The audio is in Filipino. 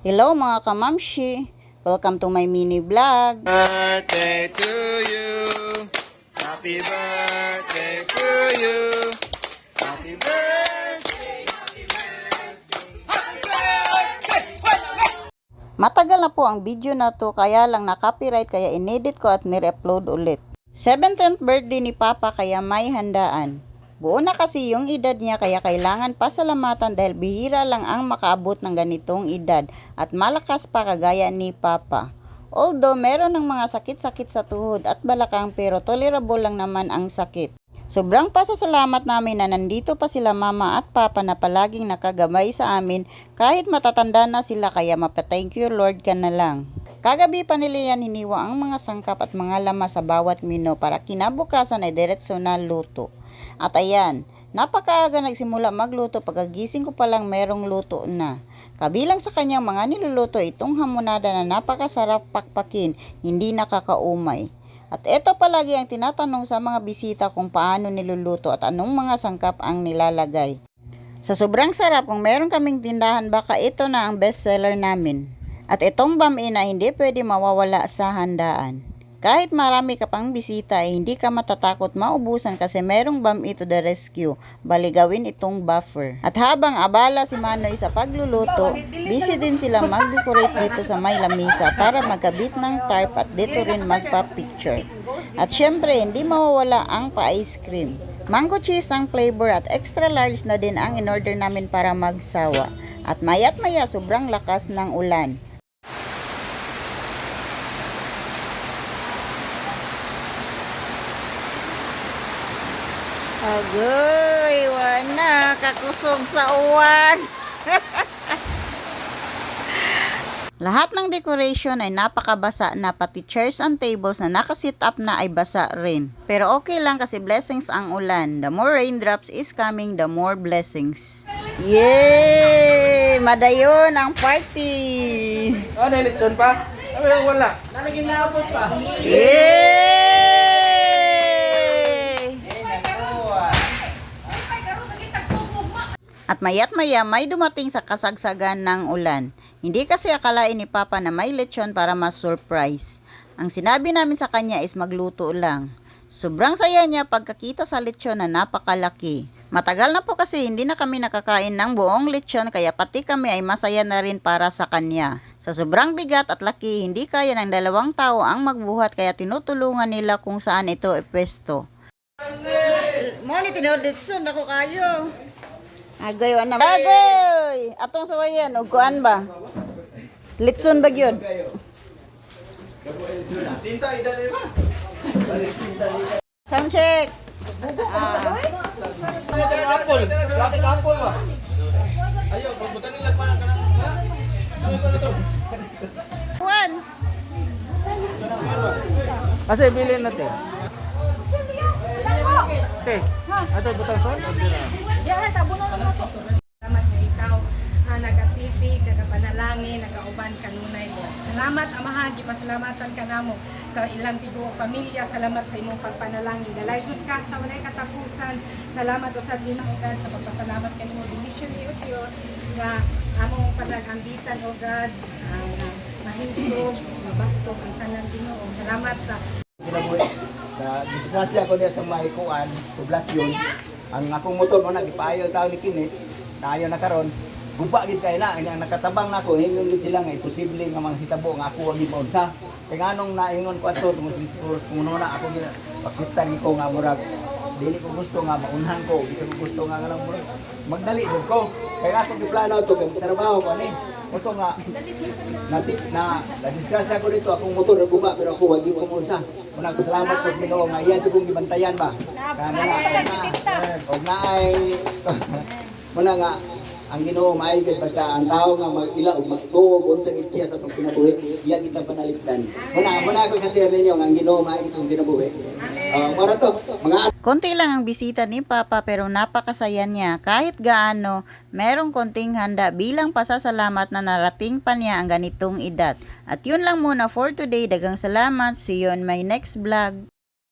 Hello mga kamamshi! Welcome to my mini vlog! Birthday to you. Happy birthday to you. Happy birthday. Matagal na po ang video na to kaya lang na-copyright kaya inedit ko at nire-upload ulit. 17th birthday ni Papa kaya may handaan. Buo na kasi yung edad niya kaya kailangan pasalamatan dahil bihira lang ang makaabot ng ganitong edad at malakas pa kagaya ni Papa. Although meron ng mga sakit-sakit sa tuhod at balakang pero tolerable lang naman ang sakit. Sobrang pasasalamat namin na nandito pa sila Mama at Papa na palaging nakagabay sa amin kahit matatanda na sila kaya mapa-thank you Lord ka na lang. Kagabi pa nila yan hiniwa ang mga sangkap at mga lamas sa bawat mino para kinabukasan ay diretso na luto. At ayan, napakaaga nagsimula magluto pagkagising ko pa lang merong luto na. Kabilang sa kanyang mga niluluto itong hamonada na napakasarap pakpakin, hindi nakakaumay. At ito palagi ang tinatanong sa mga bisita kung paano niluluto at anong mga sangkap ang nilalagay. Sa sobrang sarap kung meron kaming tindahan baka ito na ang best seller namin. At itong bam-in na hindi pwede mawawala sa handaan. Kahit marami ka pang bisita ay hindi ka matatakot maubusan kasi merong bam-in to the rescue, bali gawin itong buffer. At habang abala si Manoy sa pagluluto, busy din sila mag-decorate dito sa may lamisa para magkabit ng tarp at dito rin magpa-picture. At syempre hindi mawawala ang pa-ice cream. Mango cheese ang flavor at extra large na din ang in-order namin para magsawa. At mayat maya sobrang lakas ng ulan. Agoy, wana, kakusog sa uwan. Lahat ng decoration ay napakabasa na pati chairs and tables na nakasit up na ay basa rin. Pero okay lang kasi blessings ang ulan. The more raindrops is coming, the more blessings. Yay! Madayon ang party! Oh, nalitson pa? Wala. Nalaging naabot pa. Yay! At mayat maya may dumating sa kasagsagan ng ulan. Hindi kasi akalain ni Papa na may lechon para mas-surprise. Ang sinabi namin sa kanya is magluto lang. Sobrang saya niya pagkakita sa lechon na napakalaki. Matagal na po kasi hindi na kami nakakain ng buong lechon kaya pati kami ay masaya na rin para sa kanya. Sa sobrang bigat at laki, hindi kaya ng 2 tao ang magbuhat kaya tinutulungan nila kung saan ito ipwesto. Mo ni tinoditson ako kayo. Agoy wa na. Agoy! Atong sawayan og kuan ba? Litson ba gyud? Tinta, ida rin ba? Sound check. Apple. Flake apple ba? Ayaw, pagbutan nila pa ng Kuan. Kasi bilhin natin. Okay. Ato butang son? Salamat nga ikaw, naga-TV, naga-panalangin, naga-uban kanunay mo. Salamat amahagi, pasalamatan ka namo sa ilang tibuok pamilya. Salamat sa imong pagpanalangin. Dalaygon ka sa walay katapusan. Salamat usab din o God sa pagpasalamat kanimo. Benisyon ni o Dios nga among panag-ambitan o God, ang mahinsog, mabastog ang tanan Ginoo. Salamat sa Kinabuhi. Sa disgrasya ko niya sa mahikuan, poblasyon, ang akong motor mo nagipayo tao ni Kinit, tayo na karon, guba gid kay na, ang nakatabang nako, hingon gid sila nga posible nga manghitabo nga ako wagi maunsa. Kay nganong naingon ko ato tungod sa discourse kung na ako gid pagsiptan ko nga murag dili ko gusto nga maunhan ko, bisa ko gusto nga lang murag magdali jud ko. Kay ako giplano to kay trabaho ko ani. Oto nga na disgrasya ko dito akong motor guba pero ako wagi ko maunsa. Muna ko salamat po sa Ginoo nga iya jud kong gibantayan ba. Og naay muna nga ang Ginoo maay gid basta ang tao nga magila og magtuog unsa gid siya sa atong kinabuhi iya kita panaligdan. Muna ko kasi ninyo nga ang Ginoo maay sa kinabuhi. Para to mga Konti lang ang bisita ni Papa pero napakasaya niya kahit gaano merong konting handa bilang pasasalamat na narating pa niya ang ganitong edad. At yun lang muna for today. Dagang salamat. See you on my next vlog.